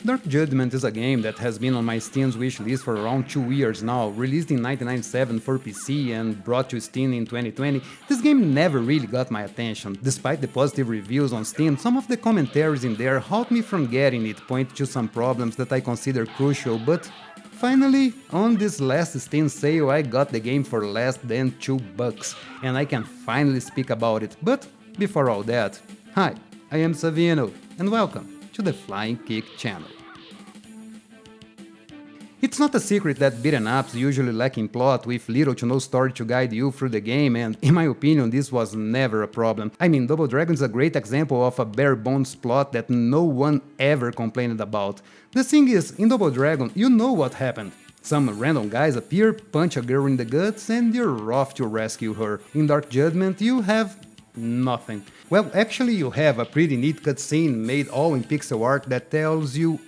Dark Judgment is a game that has been on my Steam's wishlist for around 2 years now. Released in 1997 for PC and brought to Steam in 2020, this game never really got my attention. Despite the positive reviews on Steam, some of the commentaries in there halt me from getting it, point to some problems that I consider crucial, but finally, on this last Steam sale I got the game for less than $2, and I can finally speak about it. But before all that, hi, I am Savino, and welcome to the Flying Kick channel. It's not a secret that beat'em ups usually lack in plot with little to no story to guide you through the game, and in my opinion this was never a problem. I mean, Double Dragon is a great example of a bare bones plot that no one ever complained about. The thing is, in Double Dragon you know what happened. Some random guys appear, punch a girl in the guts, and you're off to rescue her. In Dark Judgment you have nothing. Well, actually you have a pretty neat cutscene made all in pixel art that tells you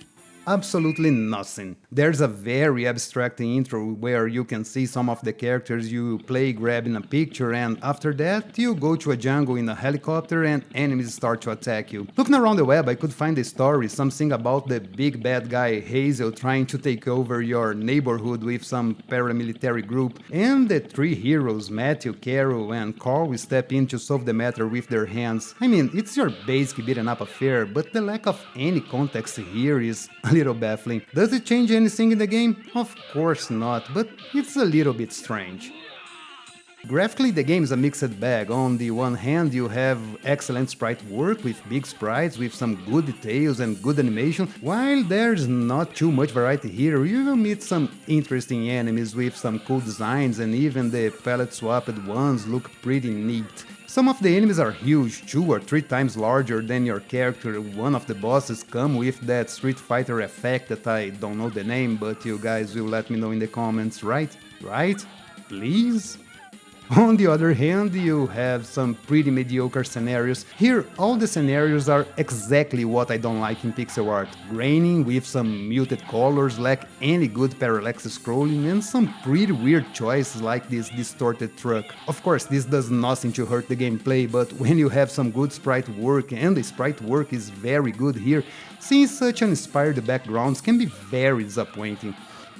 absolutely nothing. There's a very abstract intro where you can see some of the characters you play grabbing a picture, and after that you go to a jungle in a helicopter and enemies start to attack you. Looking around the web I could find a story, something about the big bad guy Hazel trying to take over your neighborhood with some paramilitary group, and the three heroes Matthew, Carol and Carl step in to solve the matter with their hands. I mean, it's your basic beaten up affair, but the lack of any context here is a little baffling. Does it change anything in the game? Of course not, but it's a little bit strange. Graphically, the game is a mixed bag. On the one hand, you have excellent sprite work with big sprites with some good details and good animation, while there's not too much variety here. You will meet some interesting enemies with some cool designs, and even the palette swapped ones look pretty neat. Some of the enemies are huge, 2 or 3 times larger than your character. One of the bosses come with that Street Fighter effect that I don't know the name, but you guys will let me know in the comments, right? Right? Please? On the other hand, you have some pretty mediocre scenarios. Here, all the scenarios are exactly what I don't like in pixel art. Graining with some muted colors, lack any good parallax scrolling, and some pretty weird choices like this distorted truck. Of course, this does nothing to hurt the gameplay, but when you have some good sprite work, and the sprite work is very good here, seeing such uninspired backgrounds can be very disappointing.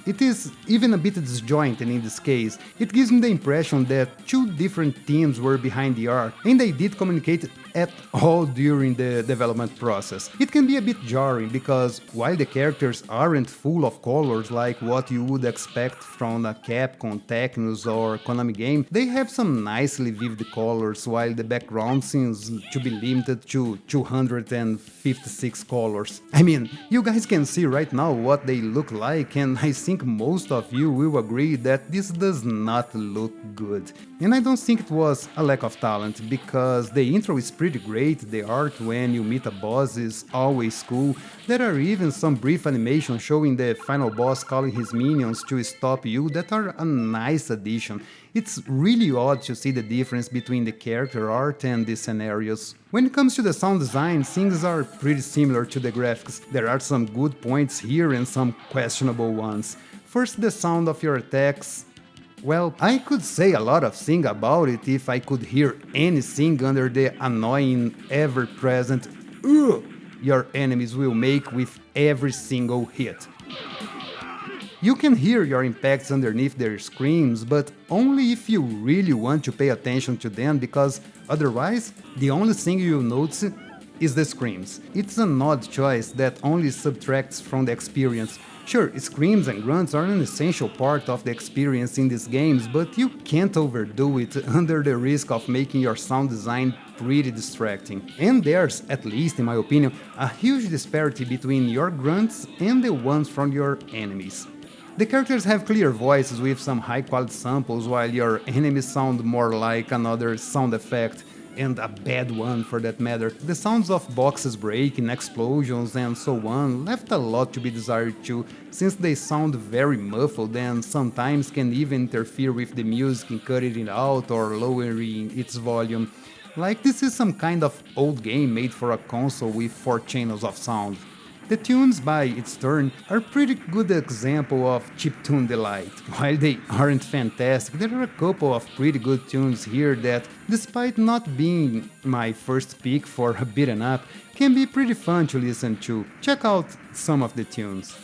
It is even a bit disjointed in this case. It gives me the impression that 2 different teams were behind the art, and they did communicate at all during the development process. It can be a bit jarring because while the characters aren't full of colors like what you would expect from a Capcom, Technos or Konami game, they have some nicely vivid colors, while the background seems to be limited to 256 colors. I mean, you guys can see right now what they look like, and I think most of you will agree that this does not look good. And I don't think it was a lack of talent, because the intro is pretty great, the art when you meet a boss is always cool, there are even some brief animations showing the final boss calling his minions to stop you that are a nice addition. It's really odd to see the difference between the character art and the scenarios. When it comes to the sound design, things are pretty similar to the graphics. There are some good points here and some questionable ones. First, the sound of your attacks. Well, I could say a lot of things about it if I could hear anything under the annoying, ever-present "ugh" your enemies will make with every single hit. You can hear your impacts underneath their screams, but only if you really want to pay attention to them, because otherwise, the only thing you'll notice is the screams. It's an odd choice that only subtracts from the experience. Sure, screams and grunts are an essential part of the experience in these games, but you can't overdo it under the risk of making your sound design pretty distracting. And there's, at least in my opinion, a huge disparity between your grunts and the ones from your enemies. The characters have clear voices with some high-quality samples, while your enemies sound more like another sound effect, and a bad one for that matter. The sounds of boxes breaking, explosions and so on left a lot to be desired too, since they sound very muffled and sometimes can even interfere with the music in cutting it out or lowering its volume. Like this is some kind of old game made for a console with 4 channels of sound. The tunes, by its turn, are pretty good example of chiptune delight. While they aren't fantastic, there are a couple of pretty good tunes here that, despite not being my first pick for a beaten up, can be pretty fun to listen to. Check out some of the tunes.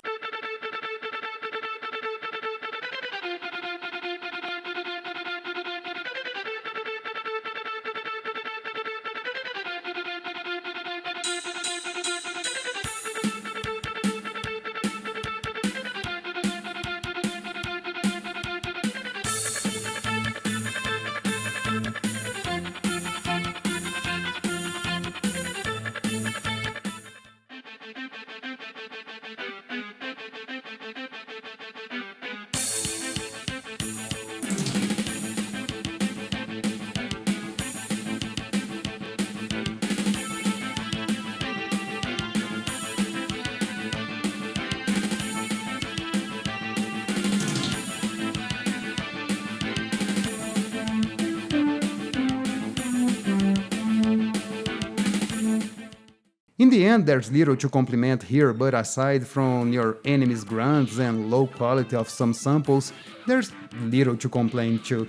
In the end, there's little to compliment here, but aside from your enemy's grunts and low quality of some samples, there's little to complain too.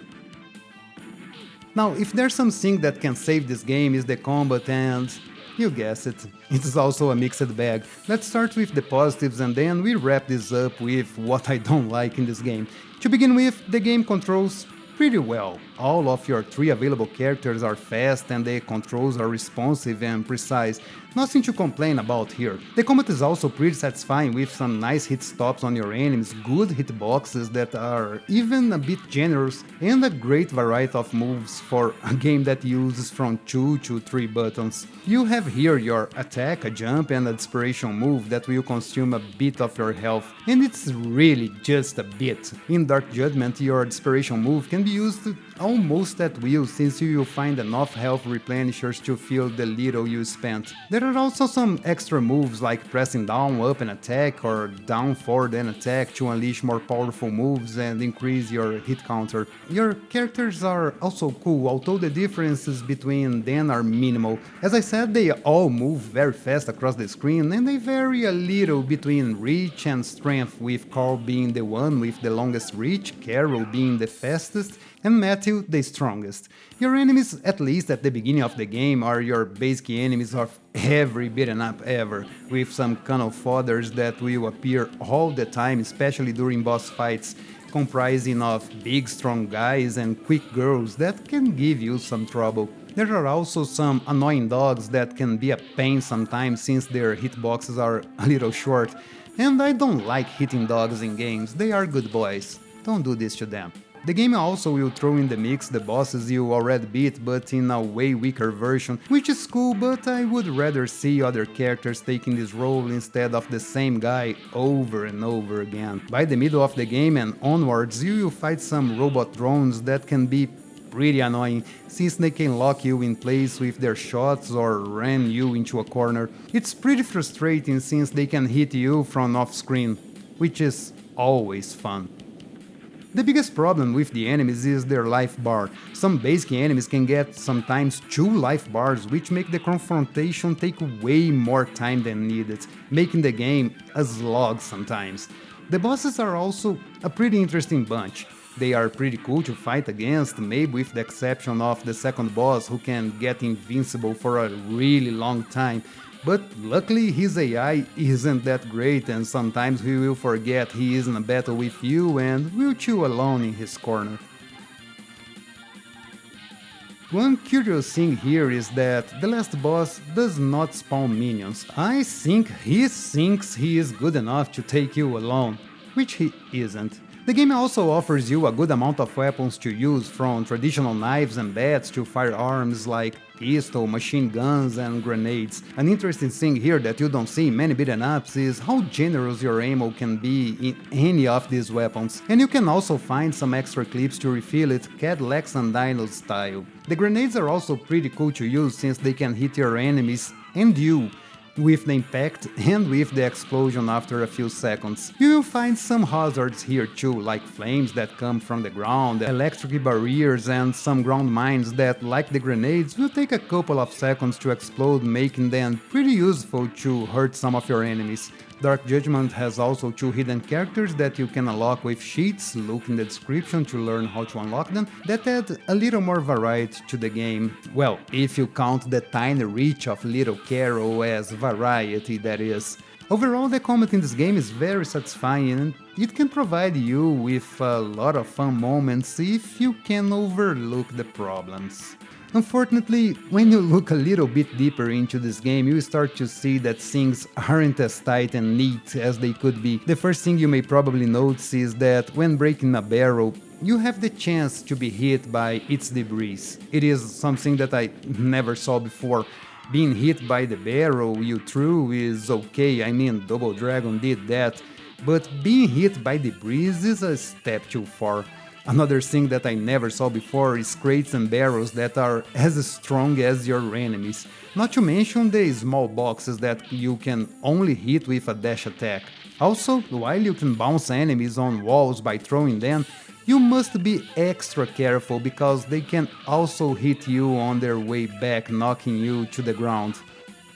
Now, if there's something that can save this game is the combat, and you guessed it, it's also a mixed bag. Let's start with the positives and then we wrap this up with what I don't like in this game. To begin with, the game controls pretty well. All of your 3 available characters are fast and the controls are responsive and precise. Nothing to complain about here. The combat is also pretty satisfying with some nice hit stops on your enemies, good hitboxes that are even a bit generous, and a great variety of moves for a game that uses from 2 to 3 buttons. You have here your attack, a jump and a desperation move that will consume a bit of your health, and it's really just a bit. In Dark Judgment, your desperation move can be used almost at will, since you will find enough health replenishers to fill the little you spent. There are also some extra moves like pressing down up an attack or down forward an attack to unleash more powerful moves and increase your hit counter. Your characters are also cool, although the differences between them are minimal. As I said, they all move very fast across the screen and they vary a little between reach and strength, with Carl being the one with the longest reach, Carol being the fastest, and Matthew the strongest. Your enemies, at least at the beginning of the game, are your basic enemies of every beaten up ever, with some kind of fodders that will appear all the time, especially during boss fights, comprising of big strong guys and quick girls that can give you some trouble. There are also some annoying dogs that can be a pain sometimes since their hitboxes are a little short, and I don't like hitting dogs in games, they are good boys, don't do this to them. The game also will throw in the mix the bosses you already beat, but in a way weaker version, which is cool, but I would rather see other characters taking this role instead of the same guy over and over again. By the middle of the game and onwards, you will fight some robot drones that can be pretty annoying, since they can lock you in place with their shots or ram you into a corner. It's pretty frustrating since they can hit you from off-screen, which is always fun. The biggest problem with the enemies is their life bar. Some basic enemies can get sometimes 2 life bars, which make the confrontation take way more time than needed, making the game a slog sometimes. The bosses are also a pretty interesting bunch. They are pretty cool to fight against, maybe with the exception of the second boss who can get invincible for a really long time. But luckily his AI isn't that great and sometimes he will forget he is in a battle with you and will chill alone in his corner. One curious thing here is that the last boss does not spawn minions. I think he thinks he is good enough to take you alone, which he isn't. The game also offers you a good amount of weapons to use, from traditional knives and bats to firearms like pistol, machine guns and grenades. An interesting thing here that you don't see in many beaten ups is how generous your ammo can be in any of these weapons, and you can also find some extra clips to refill it Cadillacs and Dinos style. The grenades are also pretty cool to use since they can hit your enemies and you with the impact and with the explosion after a few seconds. You will find some hazards here too, like flames that come from the ground, electric barriers and some ground mines that, like the grenades, will take a couple of seconds to explode, making them pretty useful to hurt some of your enemies. Dark Judgment has also 2 hidden characters that you can unlock with cheats, look in the description to learn how to unlock them, that add a little more variety to the game. Well, if you count the tiny reach of Little Carol as variety, that is. Overall, the combat in this game is very satisfying and it can provide you with a lot of fun moments if you can overlook the problems. Unfortunately, when you look a little bit deeper into this game, you start to see that things aren't as tight and neat as they could be. The first thing you may probably notice is that when breaking a barrel, you have the chance to be hit by its debris. It is something that I never saw before. Being hit by the barrel you threw is okay, I mean Double Dragon did that, but being hit by debris is a step too far. Another thing that I never saw before is crates and barrels that are as strong as your enemies, not to mention the small boxes that you can only hit with a dash attack. Also, while you can bounce enemies on walls by throwing them, you must be extra careful because they can also hit you on their way back, knocking you to the ground.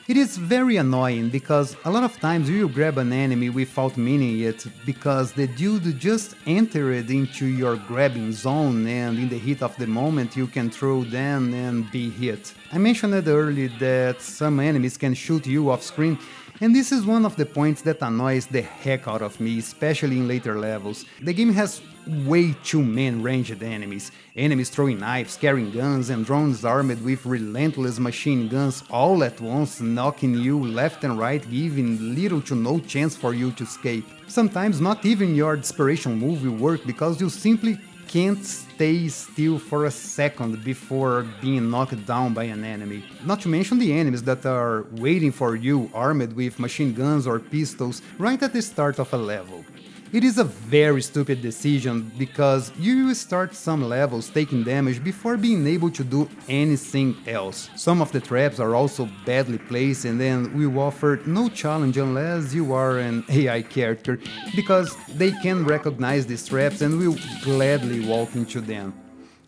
It is very annoying because a lot of times you will grab an enemy without meaning it because the dude just entered into your grabbing zone and in the heat of the moment you can throw them and be hit. I mentioned earlier that some enemies can shoot you off screen, and this is one of the points that annoys the heck out of me, especially in later levels. The game has way too many ranged enemies. Enemies throwing knives, carrying guns, and drones armed with relentless machine guns all at once, knocking you left and right, giving little to no chance for you to escape. Sometimes not even your desperation move will work because you simply can't stay still for a second before being knocked down by an enemy. Not to mention the enemies that are waiting for you armed with machine guns or pistols right at the start of a level. It is a very stupid decision because you will start some levels taking damage before being able to do anything else. Some of the traps are also badly placed and then will offer no challenge unless you are an AI character, because they can recognize these traps and will gladly walk into them.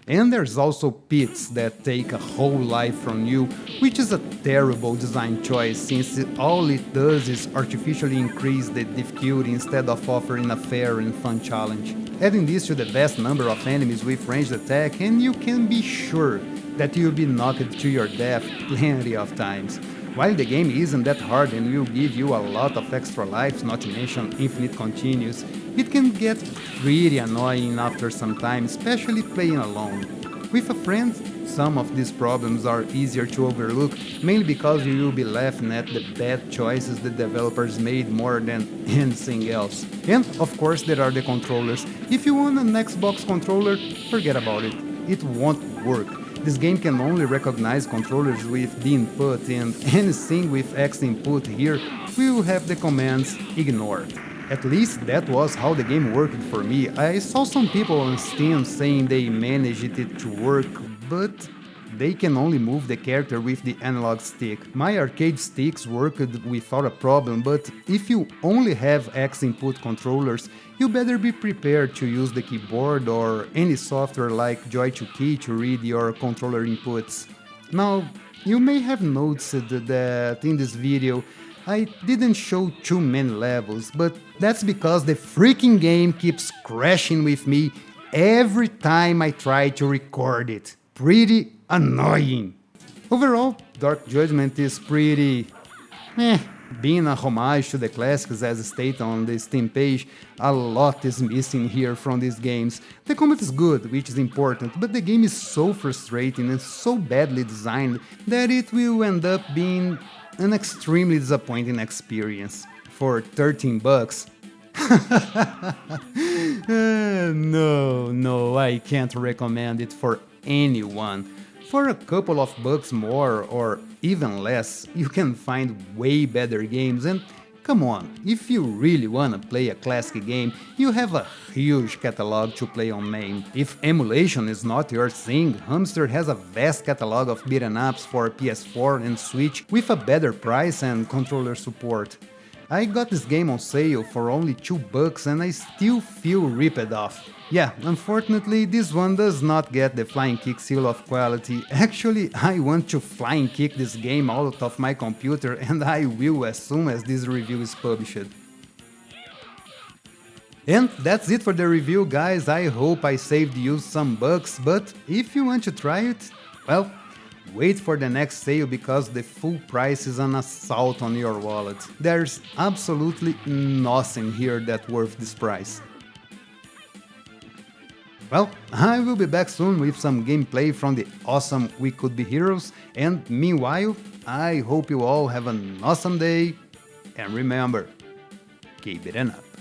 And there's also pits that take a whole life from you, which is a terrible design choice since all it does is artificially increase the difficulty instead of offering a fair and fun challenge. Adding this to the vast number of enemies with ranged attack, and you can be sure that you'll be knocked to your death plenty of times. While the game isn't that hard and will give you a lot of extra lives, not to mention infinite continues, it can get pretty annoying after some time, especially playing alone. With a friend, some of these problems are easier to overlook, mainly because you will be laughing at the bad choices the developers made more than anything else. And of course there are the controllers. If you want an Xbox controller, forget about it. It won't work. This game can only recognize controllers with D input, and anything with X input here will have the commands ignored. At least that was how the game worked for me. I saw some people on Steam saying they managed it to work, but they can only move the character with the analog stick. My arcade sticks worked without a problem, but if you only have X input controllers, you better be prepared to use the keyboard or any software like Joy2Key to read your controller inputs. Now, you may have noticed that in this video I didn't show too many levels, but that's because the freaking game keeps crashing with me every time I try to record it. Pretty annoying. Overall, Dark Judgment is pretty being a homage to the classics as stated on the Steam page. A lot is missing here from these games. The combat is good, which is important, but the game is so frustrating and so badly designed that it will end up being an extremely disappointing experience. For $13, no, I can't recommend it for anyone. For a couple of bucks more or even less, you can find way better games, and Come on, if you really wanna play a classic game, you have a huge catalog to play on MAME. If emulation is not your thing, Hamster has a vast catalog of beat'em ups for PS4 and Switch with a better price and controller support. I got this game on sale for only $2 and I still feel ripped off. Yeah, unfortunately this one does not get the Flying Kick seal of quality. Actually, I want to flying kick this game out of my computer and I will as soon as this review is published. And that's it for the review, guys. I hope I saved you some bucks, but if you want to try it, well, wait for the next sale because the full price is an assault on your wallet. There's absolutely nothing here that's worth this price. Well, I will be back soon with some gameplay from the awesome We Could Be Heroes, and meanwhile, I hope you all have an awesome day, and remember, keep it up.